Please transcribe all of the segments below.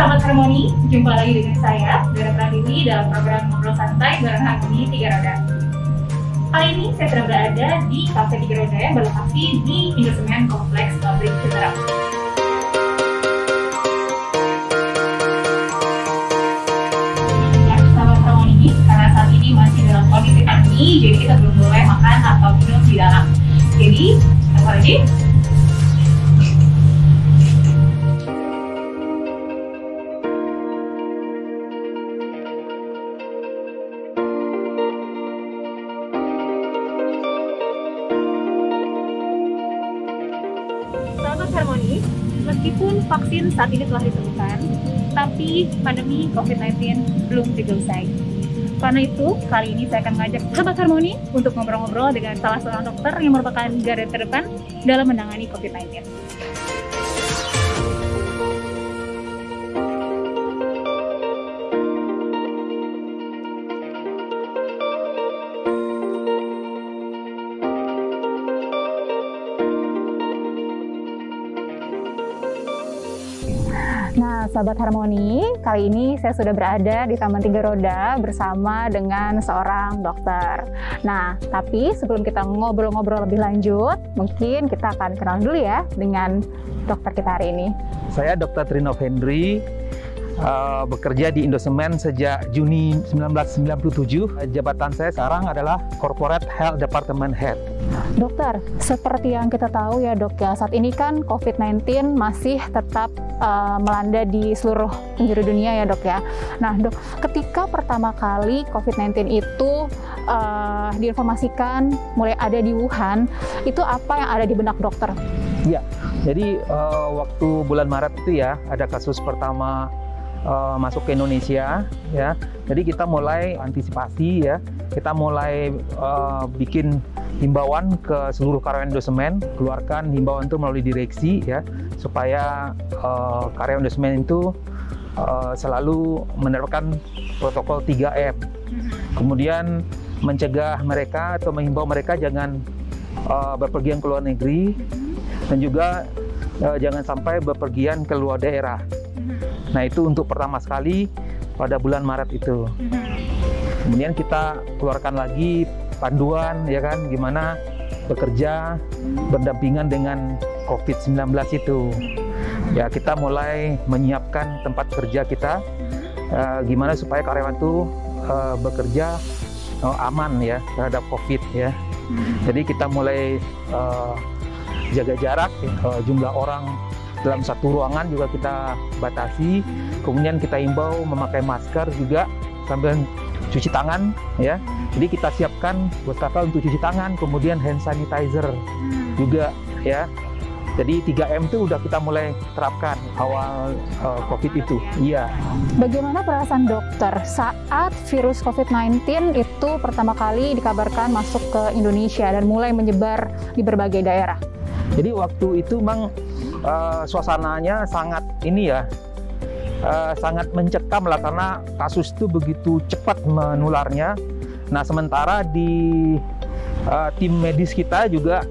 sahabat Harmoni, jumpa lagi dengan saya, Dara Pratiwi, dalam program Ngobrol Santai bareng Harmoni 3 Roda. Kali ini saya sedang berada di Cafe 3 Roda yang berlokasi di Indosemen Kompleks Pabrik Citarap. Ya, sahabat Harmoni, karena saat ini masih dalam kondisi pandemi, jadi kita belum boleh makan atau minum di dalam. Jadi, apa lagi? Sahabat Harmoni, meskipun vaksin saat ini telah ditemukan, tapi pandemi COVID-19 belum juga usai. Karena itu, kali ini saya akan mengajak sahabat Harmoni untuk ngobrol-ngobrol dengan salah seorang dokter yang merupakan garda terdepan dalam menangani COVID-19. Nah, sahabat Harmoni, kali ini saya sudah berada di Taman 3 Roda bersama dengan seorang dokter. Nah, tapi sebelum kita ngobrol-ngobrol lebih lanjut, mungkin kita akan kenal dulu ya dengan dokter kita hari ini. Saya Dr. Trinov Hendry, bekerja di Indosemen sejak Juni 1997. Jabatan saya sekarang adalah Corporate Health Department Head. Dokter, seperti yang kita tahu ya dok ya, saat ini kan COVID-19 masih tetap melanda di seluruh penjuru dunia ya dok ya. Nah dok, ketika pertama kali COVID-19 itu diinformasikan mulai ada di Wuhan, itu apa yang ada di benak dokter? Iya, jadi waktu bulan Maret itu ya, ada kasus pertama masuk ke Indonesia ya. Jadi kita mulai antisipasi ya, kita mulai bikin himbauan ke seluruh karyawan Indosemen, keluarkan himbauan itu melalui direksi ya, supaya karyawan Indosemen itu selalu menerapkan protokol 3M. Kemudian mencegah mereka atau menghimbau mereka jangan berpergian ke luar negeri, dan juga jangan sampai berpergian ke luar daerah. Nah itu untuk pertama sekali pada bulan Maret itu. Kemudian kita keluarkan lagi panduan ya kan, gimana bekerja berdampingan dengan COVID-19 itu. Ya kita mulai menyiapkan tempat kerja kita, gimana supaya karyawan itu bekerja aman ya terhadap COVID ya. Jadi kita mulai jaga jarak, jumlah orang dalam satu ruangan juga kita batasi. Kemudian kita himbau memakai masker juga sambil cuci tangan ya. Jadi kita siapkan wastafel untuk cuci tangan, kemudian hand sanitizer juga ya. Jadi 3M itu udah kita mulai terapkan awal COVID itu. Iya. Bagaimana perasaan dokter saat virus COVID-19 itu pertama kali dikabarkan masuk ke Indonesia dan mulai menyebar di berbagai daerah? Jadi waktu itu memang suasananya sangat ini ya, sangat mencekam lah, karena kasus itu begitu cepat menularnya. Nah sementara di tim medis kita juga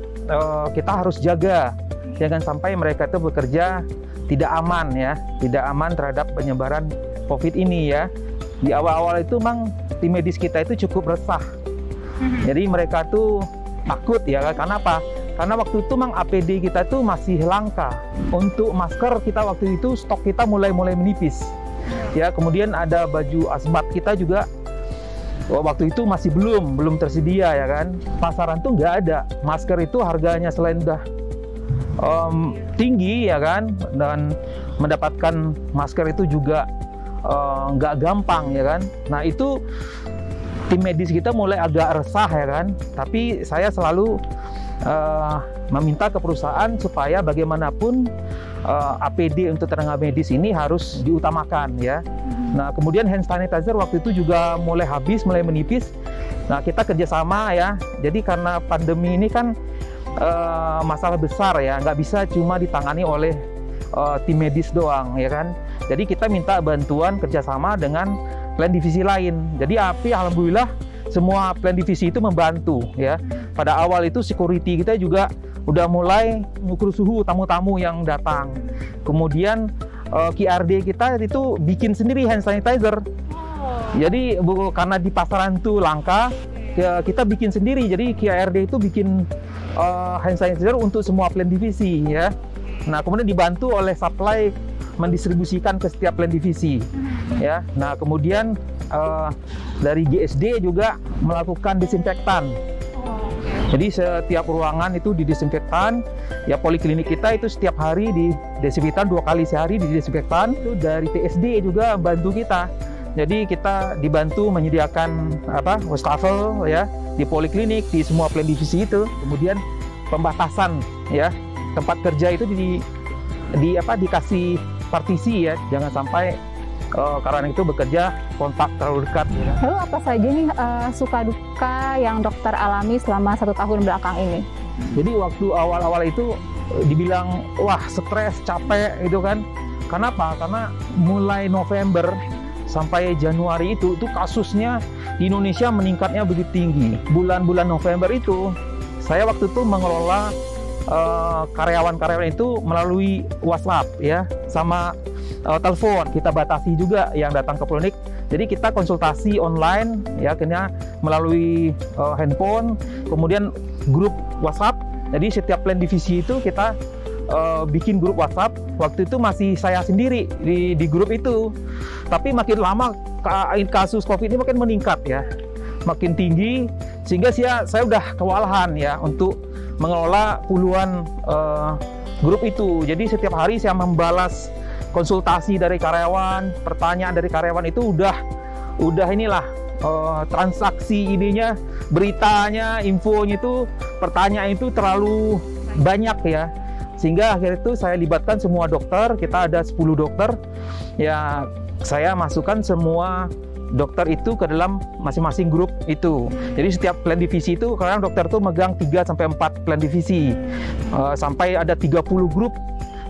kita harus jaga jangan sampai mereka itu bekerja tidak aman ya, tidak aman terhadap penyebaran COVID ini ya. Di awal-awal itu memang tim medis kita itu cukup resah. Jadi mereka tuh takut ya, karena apa? Karena waktu itu memang APD kita tuh masih langka. Untuk masker kita waktu itu stok kita mulai menipis. Ya, kemudian ada baju asmat kita juga waktu itu masih belum tersedia ya kan. Pasaran tuh nggak ada. Masker itu harganya selain udah tinggi ya kan, dan mendapatkan masker itu juga nggak gampang ya kan. Nah itu tim medis kita mulai agak resah ya kan. Tapi saya selalu meminta ke perusahaan supaya bagaimanapun APD untuk tenaga medis ini harus diutamakan ya. Nah kemudian hand sanitizer waktu itu juga mulai habis, mulai menipis. Nah kita kerjasama ya. Jadi karena pandemi ini kan masalah besar ya, nggak bisa cuma ditangani oleh tim medis doang ya kan. Jadi kita minta bantuan kerjasama dengan plan divisi lain. Jadi alhamdulillah semua plan divisi itu membantu ya. Pada awal itu security kita juga udah mulai mengukur suhu tamu-tamu yang datang. Kemudian QRD kita itu bikin sendiri hand sanitizer. Jadi karena di pasaran itu langka, kita bikin sendiri. Jadi QRD itu bikin hand sanitizer untuk semua plan divisi ya. Nah, kemudian dibantu oleh supply mendistribusikan ke setiap plan divisi ya. Nah, kemudian dari GSD juga melakukan disinfektan. Jadi setiap ruangan itu didesinfektan. Ya, poliklinik kita itu setiap hari didesinfektan 2 kali sehari didesinfektan. Itu dari TSD juga bantu kita. Jadi kita dibantu menyediakan wastafel ya di poliklinik di semua plan divisi itu. Kemudian pembatasan ya tempat kerja itu dikasih partisi ya, jangan sampai karena itu bekerja kontak terlalu dekat. Ya. Lalu apa saja nih suka duka yang dokter alami selama 1 tahun belakang ini? Jadi waktu awal-awal itu dibilang wah stres, capek gitu kan. Kenapa? Karena mulai November sampai Januari itu kasusnya di Indonesia meningkatnya begitu tinggi. Bulan-bulan November itu saya waktu itu mengelola karyawan-karyawan itu melalui WhatsApp ya sama telepon. Kita batasi juga yang datang ke klinik. Jadi kita konsultasi online ya akhirnya melalui handphone, kemudian grup WhatsApp. Jadi setiap plan divisi itu kita bikin grup WhatsApp. Waktu itu masih saya sendiri di grup itu. Tapi makin lama kasus COVID ini makin meningkat ya. Makin tinggi sehingga saya udah kewalahan ya untuk mengelola puluhan grup itu. Jadi setiap hari saya membalas konsultasi dari karyawan, pertanyaan dari karyawan itu udah inilah transaksi ininya, beritanya, infonya itu, pertanyaan itu terlalu banyak ya. Sehingga akhirnya itu saya libatkan semua dokter, kita ada 10 dokter. Ya, saya masukkan semua dokter itu ke dalam masing-masing grup itu. Jadi setiap plan divisi itu kadang dokter tuh megang 3-4 plan divisi. Sampai ada 30 grup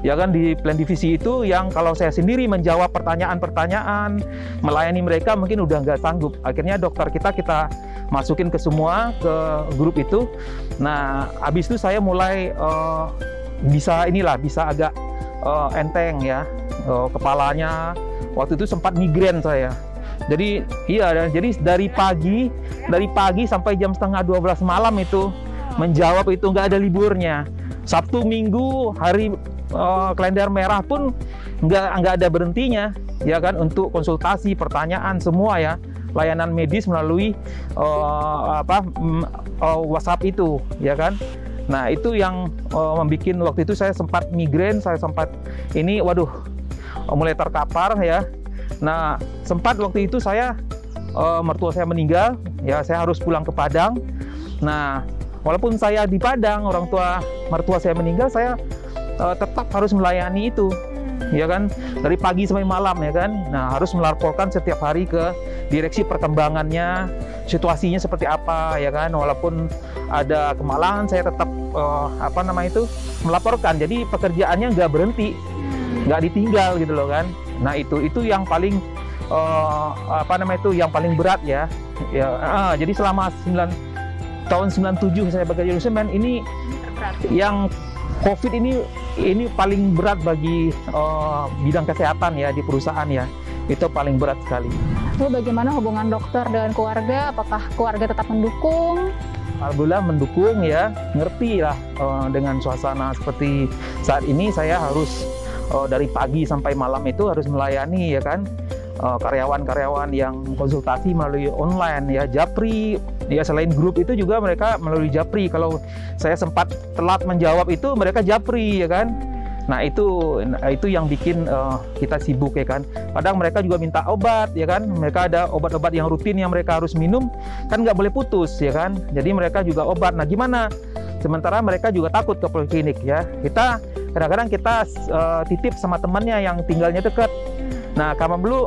ya kan di plan divisi itu, yang kalau saya sendiri menjawab pertanyaan-pertanyaan, melayani mereka mungkin udah nggak sanggup. Akhirnya dokter kita masukin ke semua ke grup itu. Nah, habis itu saya mulai bisa agak enteng ya kepalanya. Waktu itu sempat migrain saya. Jadi dari pagi sampai jam setengah 12 malam itu menjawab itu nggak ada liburnya. Sabtu Minggu hari kalender merah pun nggak ada berhentinya ya kan, untuk konsultasi, pertanyaan semua ya, layanan medis melalui WhatsApp itu ya kan. Nah, itu yang membuat waktu itu saya sempat migrain, saya sempat mulai terkapar ya. Nah, sempat waktu itu saya mertua saya meninggal ya, saya harus pulang ke Padang. Nah, walaupun saya di Padang, mertua saya meninggal, saya tetap harus melayani itu ya kan, dari pagi sampai malam ya kan. Nah, harus melaporkan setiap hari ke direksi perkembangannya, situasinya seperti apa ya kan. Walaupun ada kemalangan, saya tetap melaporkan. Jadi pekerjaannya nggak berhenti, nggak ditinggal gitu loh kan. Nah, itu yang paling yang paling berat ya. Jadi selama tahun 97 saya bekerja di Semen ini, yang COVID ini paling berat bagi bidang kesehatan ya di perusahaan ya. Itu paling berat sekali. Lalu bagaimana hubungan dokter dengan keluarga? Apakah keluarga tetap mendukung? Alhamdulillah mendukung ya, ngerti lah dengan suasana seperti saat ini. Saya harus dari pagi sampai malam itu harus melayani ya kan, karyawan-karyawan yang konsultasi melalui online ya, Japri ya. Selain grup itu juga mereka melalui Japri. Kalau saya sempat telat menjawab itu, mereka Japri ya kan. Nah, itu yang bikin kita sibuk ya kan. Kadang mereka juga minta obat ya kan, mereka ada obat-obat yang rutin yang mereka harus minum, kan nggak boleh putus ya kan. Jadi mereka juga obat. Nah, gimana? Sementara mereka juga takut ke poliklinik ya. Kadang-kadang kita titip sama temannya yang tinggalnya dekat. Nah, kamar dulu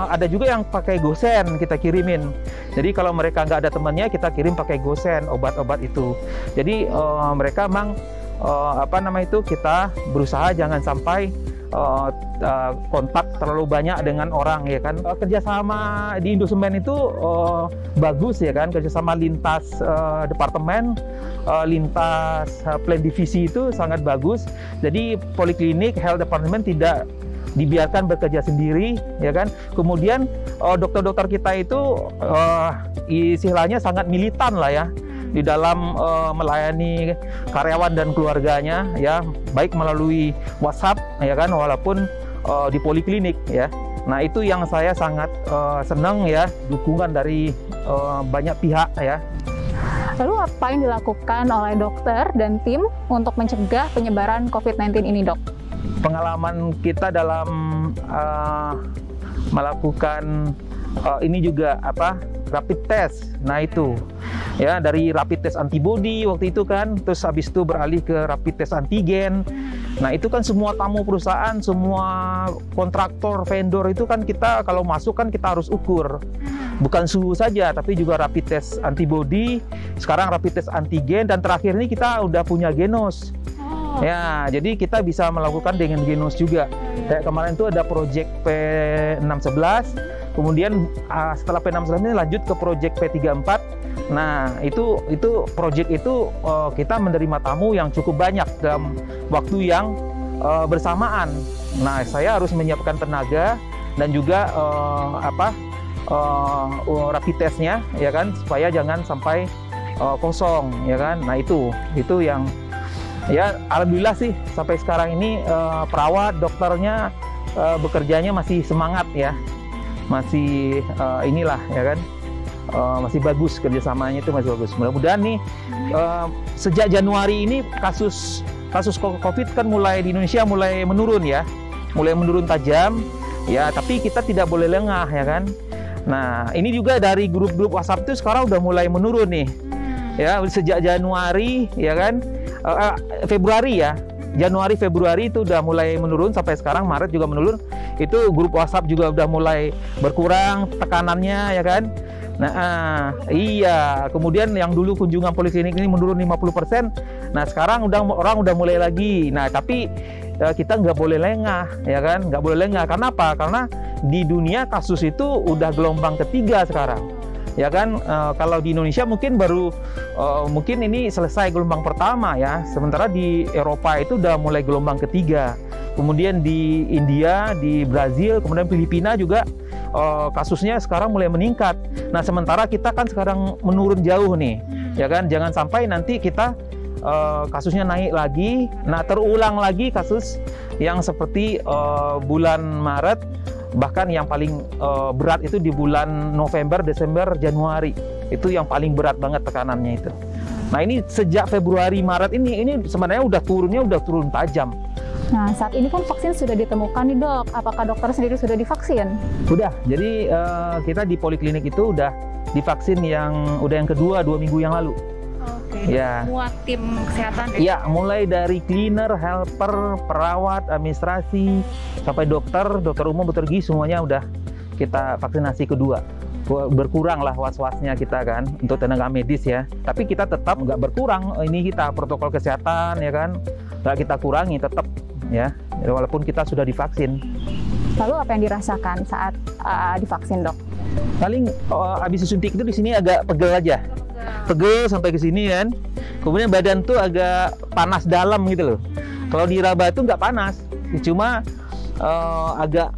ada juga yang pakai gosen kita kirimin. Jadi kalau mereka nggak ada temannya, kita kirim pakai gosen obat-obat itu. Jadi mereka memang kita berusaha jangan sampai kontak terlalu banyak dengan orang ya kan. Kerjasama di Indosemen itu bagus ya kan, kerjasama lintas departemen, lintas plan divisi itu sangat bagus. Jadi poliklinik, health department tidak dibiarkan bekerja sendiri, ya kan. Kemudian dokter-dokter kita itu istilahnya sangat militan lah ya di dalam melayani karyawan dan keluarganya, ya, baik melalui WhatsApp, ya kan, walaupun di poliklinik, ya. Nah, itu yang saya sangat senang, ya, dukungan dari banyak pihak, ya. Lalu apa yang dilakukan oleh dokter dan tim untuk mencegah penyebaran COVID-19 ini, Dok? Pengalaman kita dalam melakukan ini juga rapid test. Nah, itu ya, dari rapid test antibody waktu itu kan, terus habis itu beralih ke rapid test antigen. Nah, itu kan semua tamu perusahaan, semua kontraktor, vendor itu kan kita kalau masuk kan kita harus ukur. Bukan suhu saja, tapi juga rapid test antibody, sekarang rapid test antigen, dan terakhir ini kita udah punya genos. Ya, jadi kita bisa melakukan dengan genos juga. Kayak kemarin itu ada project P611, kemudian setelah P611 ini lanjut ke project P34. Nah, itu project itu kita menerima tamu yang cukup banyak dalam waktu yang bersamaan. Nah, saya harus menyiapkan tenaga dan juga rapid testnya, ya kan, supaya jangan sampai kosong, ya kan. Nah, itu yang, ya, alhamdulillah sih sampai sekarang ini perawat, dokternya bekerjanya masih semangat, ya, masih inilah, ya kan, masih bagus kerjasamanya, itu masih bagus. Mudah-mudahan nih sejak Januari ini kasus COVID kan mulai di Indonesia mulai menurun, ya, mulai menurun tajam, ya, tapi kita tidak boleh lengah, ya kan. Nah, ini juga dari grup-grup WhatsApp itu sekarang udah mulai menurun nih, ya, sejak Januari, ya kan, Februari, ya, Januari Februari itu udah mulai menurun, sampai sekarang Maret juga menurun. Itu grup WhatsApp juga udah mulai berkurang tekanannya, ya kan. Nah, iya, kemudian yang dulu kunjungan poliklinik ini menurun 50%. Nah, sekarang orang udah mulai lagi. Nah, tapi kita nggak boleh lengah, ya kan, nggak boleh lengah. Karena apa? Karena di dunia kasus itu udah gelombang ketiga sekarang, ya kan. Kalau di Indonesia mungkin baru mungkin ini selesai gelombang pertama, ya, sementara di Eropa itu udah mulai gelombang ketiga. Kemudian di India, di Brazil, kemudian Filipina juga kasusnya sekarang mulai meningkat. Nah, sementara kita kan sekarang menurun jauh nih, ya kan. Jangan sampai nanti kita kasusnya naik lagi, nah terulang lagi kasus yang seperti bulan Maret, bahkan yang paling berat itu di bulan November, Desember, Januari, itu yang paling berat banget tekanannya itu. Nah, ini sejak Februari, Maret ini sebenarnya udah turun tajam. Nah, saat ini kan vaksin sudah ditemukan nih, Dok. Apakah dokter sendiri sudah divaksin? Udah, jadi kita di poliklinik itu udah divaksin yang kedua 2 minggu yang lalu. Oke, ya. Semua tim kesehatan ya? Ya, mulai dari cleaner, helper, perawat, administrasi, sampai dokter umum, dokter gizi, semuanya udah kita vaksinasi kedua. Berkurang lah was-wasnya kita kan untuk tenaga medis, ya. Tapi kita tetap nggak berkurang, ini kita protokol kesehatan, ya kan, nggak kita kurangi, tetap, ya, walaupun kita sudah divaksin. Lalu apa yang dirasakan saat divaksin, Dok? Paling habis disuntik itu di sini agak pegel aja. Pegel sampai ke sini kan. Kemudian badan tuh agak panas dalam gitu loh. Kalau di raba itu nggak panas, cuma agak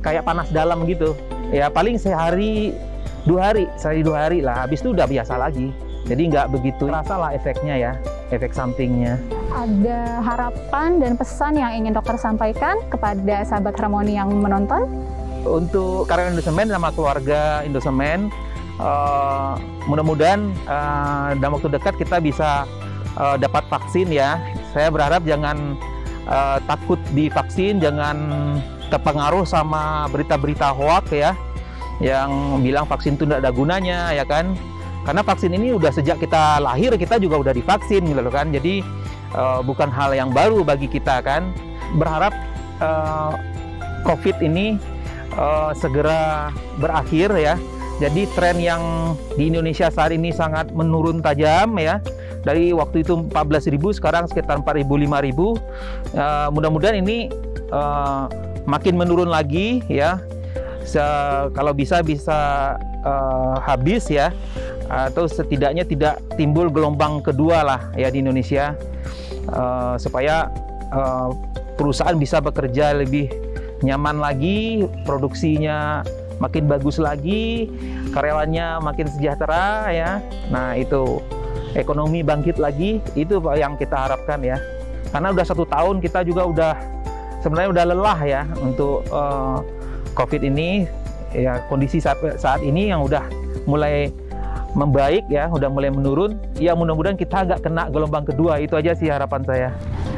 kayak panas dalam gitu. Ya, paling sehari 2 hari lah. Habis itu udah biasa lagi. Jadi nggak begitu terasa lah efeknya, ya, efek sampingnya. Ada harapan dan pesan yang ingin dokter sampaikan kepada sahabat Harmoni yang menonton? Untuk karyawan Indosemen sama keluarga Indosemen, mudah-mudahan dalam waktu dekat kita bisa dapat vaksin, ya. Saya berharap jangan takut divaksin, jangan terpengaruh sama berita-berita hoax, ya, yang bilang vaksin itu tidak ada gunanya, ya kan. Karena vaksin ini udah sejak kita lahir kita juga udah divaksin gitu loh kan. Jadi bukan hal yang baru bagi kita kan. Berharap COVID ini segera berakhir, ya. Jadi tren yang di Indonesia saat ini sangat menurun tajam, ya. Dari waktu itu 14.000 sekarang sekitar 4.000 5.000. Mudah-mudahan ini makin menurun lagi, ya. Kalau bisa habis, ya, atau setidaknya tidak timbul gelombang kedua lah, ya, di Indonesia, supaya perusahaan bisa bekerja lebih nyaman lagi, produksinya makin bagus lagi, karyawannya makin sejahtera ya. Nah itu ekonomi bangkit lagi, itu yang kita harapkan ya. Karena udah 1 tahun kita juga sebenarnya udah lelah ya untuk COVID ini ya, kondisi saat ini yang udah mulai membaik ya, udah mulai menurun. Ya mudah-mudahan kita nggak kena gelombang kedua, itu aja sih harapan saya.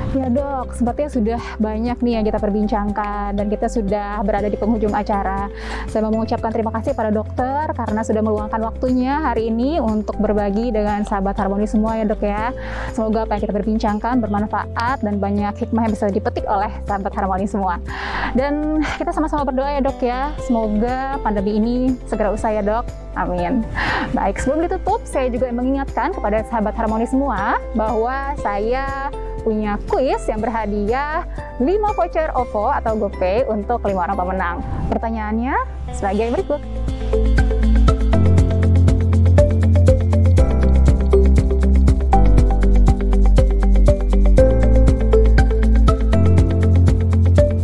Ya dok, sepertinya sudah banyak nih yang kita perbincangkan dan kita sudah berada di penghujung acara. Saya mau mengucapkan terima kasih pada dokter karena sudah meluangkan waktunya hari ini untuk berbagi dengan sahabat Harmoni semua ya dok ya. Semoga apa yang kita perbincangkan bermanfaat dan banyak hikmah yang bisa dipetik oleh sahabat Harmoni semua. Dan kita sama-sama berdoa ya dok ya, semoga pandemi ini segera usai ya dok. Amin. Baik, sebelum ditutup, saya juga mengingatkan kepada sahabat Harmoni semua bahwa saya punya kuis yang berhadiah 5 voucher OVO atau GoPay untuk 5 orang pemenang. Pertanyaannya sebagai berikut.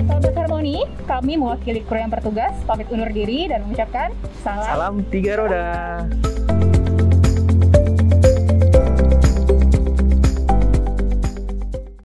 Sahabat Harmoni, kami mewakili kru yang bertugas pamit undur diri dan mengucapkan salam 3 roda.